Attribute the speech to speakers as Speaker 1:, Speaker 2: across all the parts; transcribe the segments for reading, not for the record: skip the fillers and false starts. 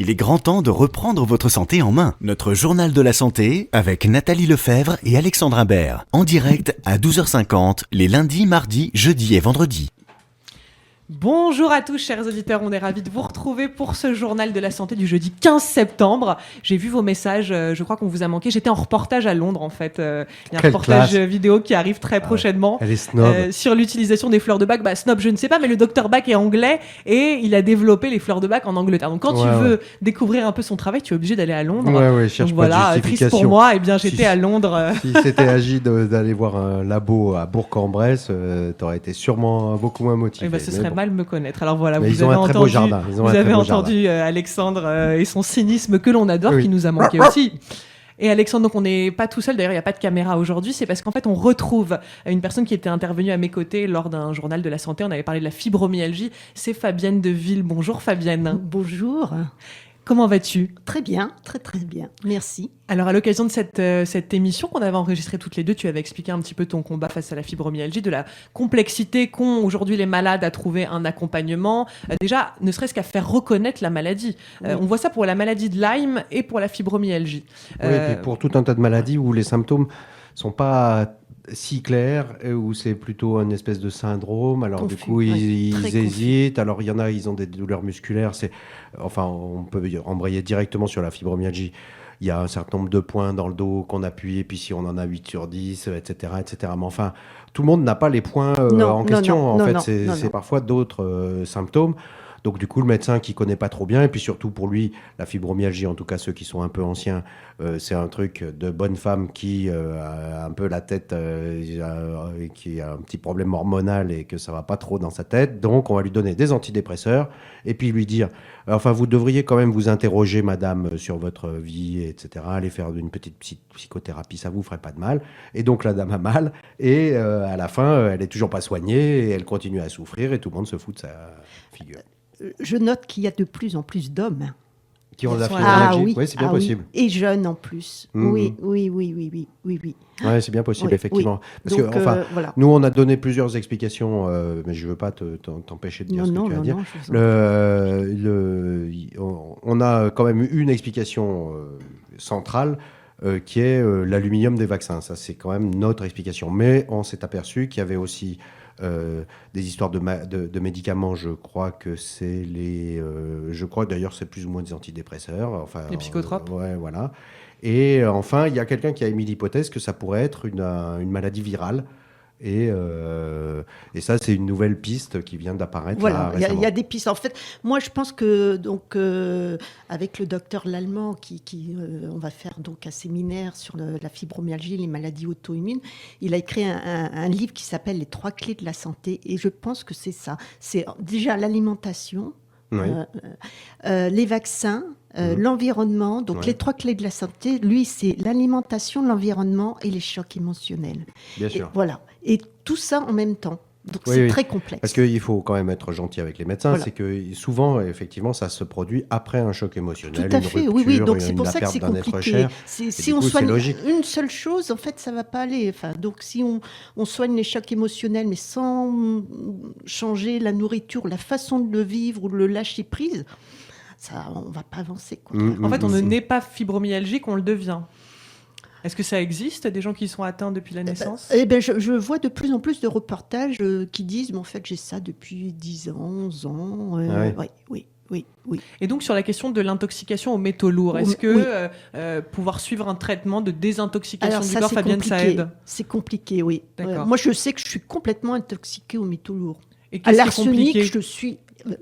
Speaker 1: Il est grand temps de reprendre votre santé en main. Notre journal de la santé avec Nathalie Lefebvre et Alexandre Imbert. En direct à 12h50 les lundis, mardis, jeudis et vendredis.
Speaker 2: Bonjour à tous chers auditeurs, on est ravis de vous retrouver pour ce journal de la santé du jeudi 15 septembre. J'ai vu vos messages, je crois qu'on vous a manqué. J'étais en reportage à Londres en fait. Il y a un reportage vidéo qui arrive très prochainement.
Speaker 3: Elle est snob.
Speaker 2: Sur l'utilisation des fleurs de Bach. Snob je ne sais pas, mais le docteur Bach est anglais et il a développé les fleurs de Bach en Angleterre. Donc quand tu veux découvrir un peu son travail, tu es obligé d'aller à Londres.
Speaker 3: Ouais, cherche
Speaker 2: donc
Speaker 3: pas
Speaker 2: voilà,
Speaker 3: de justification.
Speaker 2: triste pour moi, j'étais à Londres.
Speaker 3: Si c'était agi d'aller voir un labo à Bourg-en-Bresse, t'aurais été sûrement beaucoup moins motivé.
Speaker 2: Ce serait mal me connaître. Alors voilà,
Speaker 3: mais
Speaker 2: vous avez entendu
Speaker 3: jardin.
Speaker 2: Alexandre et son cynisme que l'on adore, qui nous a manqué aussi. Et Alexandre, donc on n'est pas tout seul, d'ailleurs il n'y a pas de caméra aujourd'hui, c'est parce qu'en fait on retrouve une personne qui était intervenue à mes côtés lors d'un journal de la santé, on avait parlé de la fibromyalgie, c'est Fabienne Deville. Bonjour Fabienne.
Speaker 4: Bonjour.
Speaker 2: Comment vas-tu ?
Speaker 4: Très bien, très bien, merci.
Speaker 2: Alors à l'occasion de cette émission qu'on avait enregistrée toutes les deux, tu avais expliqué un petit peu ton combat face à la fibromyalgie, de la complexité qu'ont aujourd'hui les malades à trouver un accompagnement, déjà ne serait-ce qu'à faire reconnaître la maladie. On voit ça pour la maladie de Lyme et pour la fibromyalgie.
Speaker 3: Oui, et puis pour tout un tas de maladies où les symptômes sont pas si clair, où c'est plutôt une espèce de syndrome. Alors confus, du coup, ils hésitent. Alors il y en a, ils ont des douleurs musculaires. On peut embrayer directement sur la fibromyalgie. Il y a un certain nombre de points dans le dos qu'on appuie, et puis si on en a 8 sur 10, etc. Mais enfin, tout le monde n'a pas les points en question. C'est parfois d'autres symptômes. Donc du coup, le médecin qui connaît pas trop bien, et puis surtout pour lui, la fibromyalgie, en tout cas ceux qui sont un peu anciens, c'est un truc de bonne femme qui a un peu la tête, qui a un petit problème hormonal et que ça va pas trop dans sa tête. Donc on va lui donner des antidépresseurs et puis lui dire, enfin vous devriez quand même vous interroger, madame, sur votre vie, etc. Aller faire une petite psychothérapie, ça vous ferait pas de mal. Et donc la dame a mal et à la fin, elle est toujours pas soignée et elle continue à souffrir et tout le monde se fout de sa figure.
Speaker 4: Je note qu'il y a de plus en plus d'hommes
Speaker 3: qui ont la fibromyalgie. Oui, c'est bien possible.
Speaker 4: Oui. Et jeunes en plus. Oui.
Speaker 3: Oui, c'est bien possible, effectivement.
Speaker 4: Oui.
Speaker 3: Parce que, voilà. Nous, on a donné plusieurs explications, mais je ne veux pas t'empêcher de dire ce que tu vas dire. On a quand même une explication centrale qui est l'aluminium des vaccins. Ça, c'est quand même notre explication. Mais on s'est aperçu qu'il y avait aussi des histoires de médicaments. Je crois que c'est je crois d'ailleurs c'est plus ou moins des antidépresseurs. Enfin,
Speaker 2: les psychotropes.
Speaker 3: Ouais, voilà. Et enfin, il y a quelqu'un qui a émis l'hypothèse que ça pourrait être une maladie virale. Et ça, c'est une nouvelle piste qui vient d'apparaître.
Speaker 4: Voilà, il y a des pistes. En fait, moi, je pense que avec le docteur Lallemand, on va faire donc un séminaire sur la fibromyalgie, les maladies auto-immunes. Il a écrit un livre qui s'appelle Les 3 clés de la santé. Et je pense que c'est ça. C'est déjà l'alimentation, les vaccins, l'environnement. Donc les 3 clés de la santé, lui, c'est l'alimentation, l'environnement et les chocs émotionnels.
Speaker 3: Bien sûr.
Speaker 4: Voilà. Et tout ça en même temps. Donc c'est très complexe.
Speaker 3: Parce qu'il faut quand même être gentil avec les médecins. Voilà. C'est que souvent, effectivement, ça se produit après un choc émotionnel.
Speaker 4: Tout à fait,
Speaker 3: rupture,
Speaker 4: oui. Donc c'est pour ça que c'est compliqué. Si on soigne une seule chose, en fait, ça ne va pas aller. Enfin, donc si on soigne les chocs émotionnels, mais sans changer la nourriture, la façon de le vivre ou de le lâcher prise, on ne va pas avancer.
Speaker 2: En fait, on ne naît pas fibromyalgique, on le devient. Est-ce que ça existe, des gens qui sont atteints depuis la naissance ?
Speaker 4: Je vois de plus en plus de reportages qui disent, mais en fait, j'ai ça depuis 10 ans, 11 ans. Oui.
Speaker 2: Et donc, sur la question de l'intoxication aux métaux lourds, est-ce que pouvoir suivre un traitement de désintoxication du corps, Fabienne, ça aide ?
Speaker 4: C'est compliqué, oui.
Speaker 2: D'accord.
Speaker 4: Moi, je sais que je suis complètement intoxiquée aux métaux lourds.
Speaker 2: Et
Speaker 4: à l'arsenic,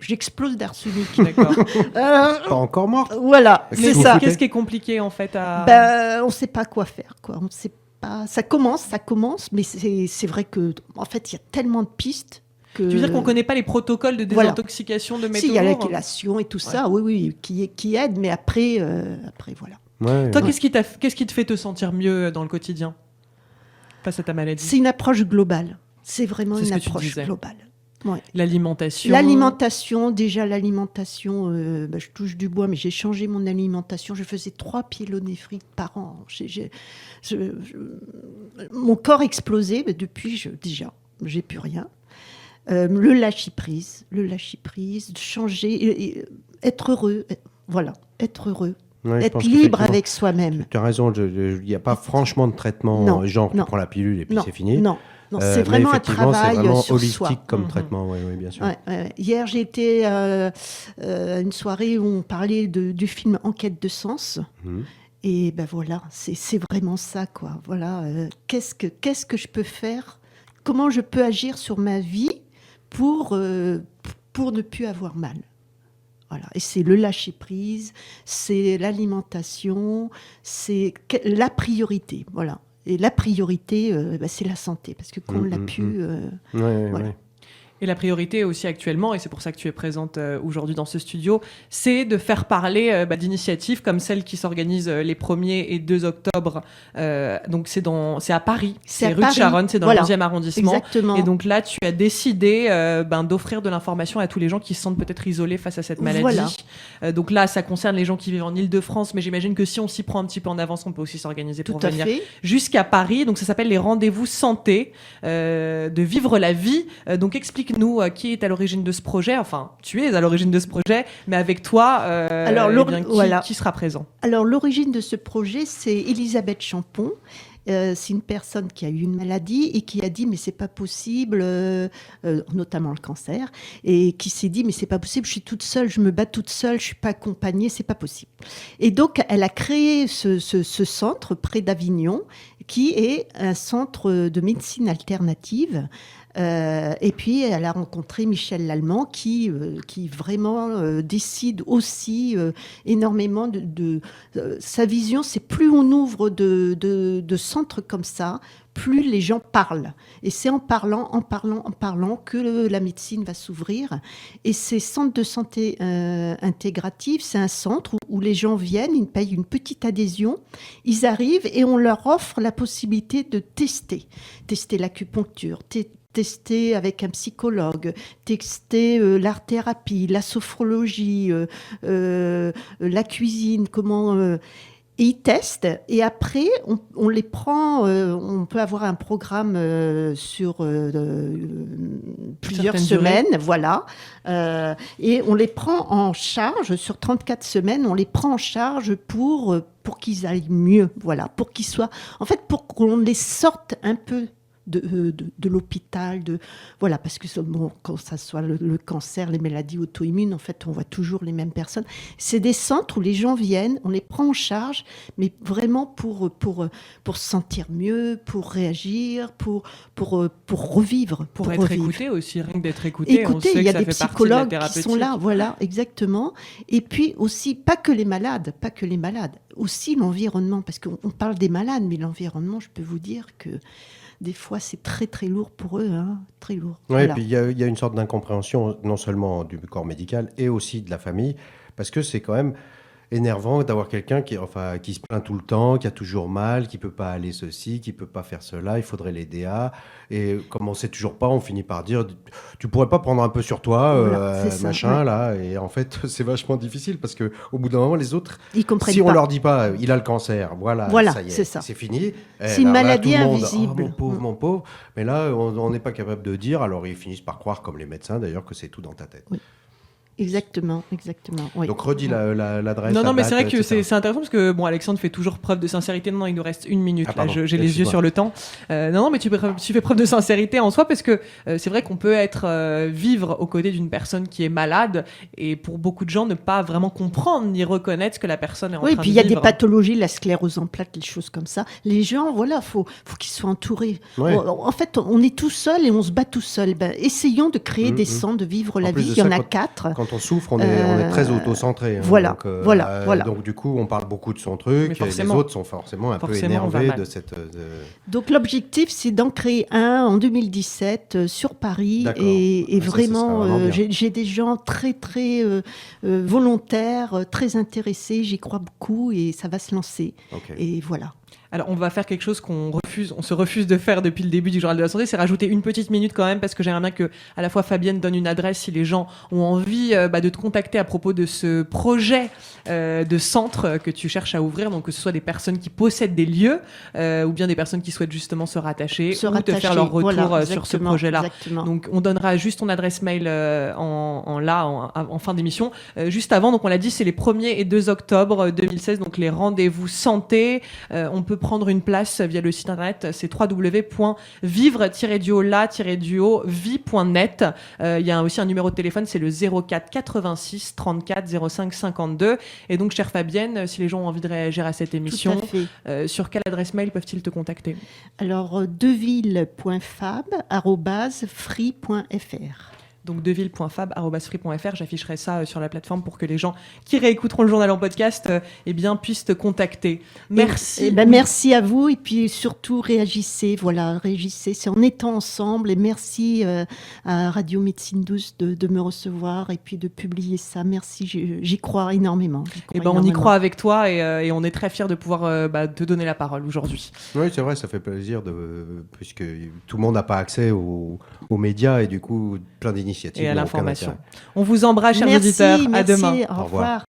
Speaker 4: j'explose d'arsenic.
Speaker 2: D'accord.
Speaker 3: Pas encore morte.
Speaker 4: Voilà, c'est ça.
Speaker 2: Qu'est-ce qui est compliqué en fait
Speaker 4: on ne sait pas quoi faire, quoi. On sait pas. Ça commence, mais c'est vrai que en fait, il y a tellement de pistes.
Speaker 2: Tu veux dire qu'on ne connaît pas les protocoles de désintoxication de métaux lourds ?
Speaker 4: Il y a la chélation et tout ça, oui, qui aide, mais après, voilà.
Speaker 2: Toi, qu'est-ce qui te fait te sentir mieux dans le quotidien face à ta maladie ?
Speaker 4: C'est une approche globale. C'est vraiment une approche globale. Ouais.
Speaker 2: L'alimentation,
Speaker 4: je touche du bois, mais j'ai changé mon alimentation. Je faisais 3 pyélonés frites par an. Mon corps explosait, mais depuis, j'ai plus rien. Le lâcher prise, changer, être heureux, voilà. être heureux.
Speaker 3: Ouais,
Speaker 4: être libre avec soi-même.
Speaker 3: Tu as raison, il n'y a pas franchement de traitement genre tu prends la pilule et puis c'est fini.
Speaker 4: Non, c'est vraiment un travail
Speaker 3: c'est vraiment
Speaker 4: sur
Speaker 3: holistique
Speaker 4: soi.
Speaker 3: comme traitement, oui, bien sûr.
Speaker 4: Ouais. Hier, j'ai été à une soirée où on parlait du film Enquête de sens. Et ben voilà, c'est vraiment ça, quoi. Voilà, qu'est-ce que je peux faire? Comment je peux agir sur ma vie pour ne plus avoir mal? Voilà. Et c'est le lâcher-prise, c'est l'alimentation, c'est la priorité. Voilà. Et la priorité, c'est la santé, parce que qu'on l'a pu...
Speaker 3: Ouais.
Speaker 2: Et la priorité aussi actuellement, et c'est pour ça que tu es présente aujourd'hui dans ce studio, c'est de faire parler d'initiatives comme celle qui s'organise les 1er et 2 octobre. Donc c'est à Paris, c'est rue de Charonne, c'est dans le 11e arrondissement.
Speaker 4: Exactement.
Speaker 2: Et donc là, tu as décidé d'offrir de l'information à tous les gens qui se sentent peut-être isolés face à cette maladie.
Speaker 4: Voilà.
Speaker 2: Donc là, ça concerne les gens qui vivent en Île-de-France, mais j'imagine que si on s'y prend un petit peu en avance, on peut aussi s'organiser pour venir jusqu'à Paris. Donc ça s'appelle les rendez-vous santé, de vivre la vie. Donc explique-nous qui est à l'origine de ce projet. Enfin, tu es à l'origine de ce projet, mais avec toi, qui sera présent? Alors,
Speaker 4: l'origine de ce projet, c'est Elisabeth Champon. C'est une personne qui a eu une maladie et qui a dit mais c'est pas possible, notamment le cancer, et qui s'est dit mais c'est pas possible, je suis toute seule, je me bats toute seule, je suis pas accompagnée, c'est pas possible. Et donc elle a créé ce centre près d'Avignon qui est un centre de médecine alternative. Et puis elle a rencontré Michel Lallemand qui vraiment décide aussi énormément de sa vision. C'est plus on ouvre de centres comme ça, plus les gens parlent. Et c'est en parlant que la médecine va s'ouvrir. Et ces centres de santé intégratifs, c'est un centre où les gens viennent, ils payent une petite adhésion, ils arrivent et on leur offre la possibilité de tester l'acupuncture, tester avec un psychologue, tester l'art-thérapie, la sophrologie, la cuisine, et ils testent, et après, on les prend, on peut avoir un programme sur plusieurs semaines, voilà, et on les prend en charge, sur 34 semaines, on les prend en charge pour qu'ils aillent mieux, voilà, pour qu'ils soient, en fait, pour qu'on les sorte un peu de l'hôpital, voilà, parce que quand ça soit le cancer, les maladies auto-immunes, en fait, on voit toujours les mêmes personnes. C'est des centres où les gens viennent, on les prend en charge, mais vraiment pour se sentir mieux, pour réagir, pour revivre.
Speaker 2: Pour être écouté aussi, rien que d'être écouté.
Speaker 4: Écoutez, il y a des psychologues qui sont là, voilà, exactement. Et puis aussi, pas que les malades, aussi l'environnement, parce qu'on parle des malades, mais l'environnement, je peux vous dire que des fois, c'est très, très lourd pour eux, très lourd.
Speaker 3: Oui, voilà. Et puis il y a une sorte d'incompréhension, non seulement du corps médical, et aussi de la famille, parce que c'est quand même énervant d'avoir quelqu'un qui se plaint tout le temps, qui a toujours mal, qui peut pas aller ceci, qui peut pas faire cela, il faudrait l'aider à... Et comme on sait toujours pas, on finit par dire tu pourrais pas prendre un peu sur toi, voilà, machin, là. Et en fait, c'est vachement difficile parce que au bout d'un moment, les autres,
Speaker 4: ils comprennent
Speaker 3: si
Speaker 4: pas.
Speaker 3: On leur dit pas il a le cancer, voilà ça y est, c'est fini.
Speaker 4: C'est une maladie invisible.
Speaker 3: Mon pauvre. Mais là, on n'est pas capable de dire, alors ils finissent par croire, comme les médecins d'ailleurs, que c'est tout dans ta tête.
Speaker 4: Oui. Exactement. Oui.
Speaker 3: Donc redis l'adresse.
Speaker 2: Non, mais c'est vrai que c'est intéressant parce que Alexandre fait toujours preuve de sincérité. Non, il nous reste 1 minute. J'ai les yeux sur le temps. Non, mais tu fais preuve de sincérité en soi parce que c'est vrai qu'on peut vivre aux côtés d'une personne qui est malade et pour beaucoup de gens ne pas vraiment comprendre ni reconnaître ce que la personne est en train de vivre.
Speaker 4: Oui, puis il y a des pathologies, la sclérose en plaques, des choses comme ça. Les gens, voilà, faut qu'ils soient entourés. Ouais. En fait, on est tout seul et on se bat tout seul. Essayons de créer des centres, de vivre la vie. Il y en a 4.
Speaker 3: Quand on souffre, on est très auto-centré.
Speaker 4: Voilà, voilà.
Speaker 3: Donc du coup, on parle beaucoup de son truc, et les autres sont forcément un peu énervés de cette...
Speaker 4: Donc l'objectif, c'est d'en créer un en 2017 sur Paris. Et vraiment, j'ai des gens très, très volontaires, très intéressés, j'y crois beaucoup, et ça va se lancer. Okay. Et voilà.
Speaker 2: Alors, on va faire quelque chose on se refuse de faire depuis le début du Journal de la Santé, c'est rajouter une petite minute quand même, parce que j'aimerais bien que, à la fois, Fabienne donne une adresse si les gens ont envie de te contacter à propos de ce projet de centre que tu cherches à ouvrir, donc que ce soit des personnes qui possèdent des lieux, ou bien des personnes qui souhaitent justement se rattacher, ou te faire leur retour sur ce projet-là.
Speaker 4: Exactement.
Speaker 2: Donc, on donnera juste ton adresse mail en fin d'émission. Juste avant, donc on l'a dit, c'est les 1er et 2 octobre 2016, donc les rendez-vous santé. On peut prendre une place via le site internet, c'est www.vivre-la-vie.net. Il y a aussi un numéro de téléphone, c'est le 04 86 34 05 52. Et donc, chère Fabienne, si les gens ont envie de réagir à cette émission, sur quelle adresse mail peuvent-ils te contacter ?
Speaker 4: Alors, deville.fab@free.fr.
Speaker 2: Donc deville.fab@free.fr, j'afficherai ça sur la plateforme pour que les gens qui réécouteront le journal en podcast puissent te contacter. Merci.
Speaker 4: Merci à vous, et puis surtout réagissez, c'est en étant ensemble, et merci à Radio Médecine Douce de me recevoir et puis de publier ça. Merci, j'y crois énormément.
Speaker 2: On y croit avec toi, et on est très fiers de pouvoir te donner la parole aujourd'hui.
Speaker 3: Oui, c'est vrai, ça fait plaisir puisque tout le monde n'a pas accès aux médias et du coup plein d'initiatives.
Speaker 2: Et à l'information. On vous embrasse, chers auditeurs. À demain.
Speaker 4: Au revoir.